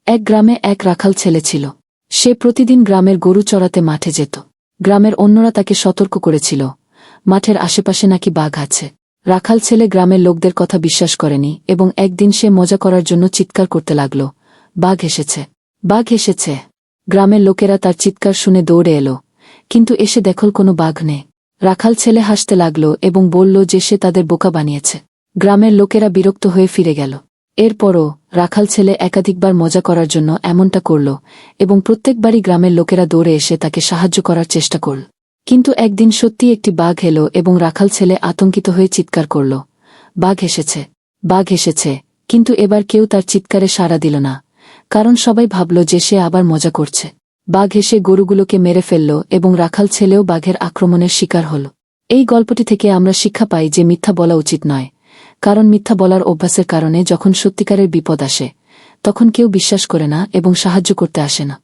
এক গ্রামে এক রাখাল ছেলে ছিল। সে প্রতিদিন গ্রামের গরু চড়াতে মাঠে যেত। গ্রামের অন্যরা তাকে সতর্ক করেছিল, মাঠের আশেপাশে নাকি বাঘ আছে। রাখাল ছেলে গ্রামের লোকদের কথা বিশ্বাস করেনি এবং একদিন সে মজা করার জন্য চিৎকার করতে লাগল, বাঘ এসেছে, বাঘ এসেছে। গ্রামের লোকেরা তার চিৎকার শুনে দৌড়ে এলো, কিন্তু এসে দেখল কোনো বাঘ নেই। রাখাল ছেলে হাসতে লাগল এবং বলল যে সে তাদের বোকা বানিয়েছে। গ্রামের লোকেরা বিরক্ত হয়ে ফিরে গেল। এরপরও রাখাল ছেলে একাধিকবার মজা করার জন্য এমনটা করল এবং প্রত্যেকবারই গ্রামের লোকেরা দৌড়ে এসে তাকে সাহায্য করার চেষ্টা করল। কিন্তু একদিন সত্যি একটি বাঘ এলো এবং রাখাল ছেলে আতঙ্কিত হয়ে চিৎকার করল, বাঘ এসেছে, বাঘ এসেছে। কিন্তু এবার কেউ তার চিৎকারে সাড়া দিল না, কারণ সবাই ভাবল যে সে আবার মজা করছে। বাঘ এসে গরুগুলোকে মেরে ফেলল এবং রাখাল ছেলেও বাঘের আক্রমণের শিকার হল। এই গল্পটি থেকে আমরা শিক্ষা পাই যে মিথ্যা বলা উচিত নয়, কারণ মিথ্যা বলার অভ্যাসের কারণে যখন সত্যিকারের বিপদ আসে তখন কেউ বিশ্বাস করে না এবং সাহায্য করতে আসে না।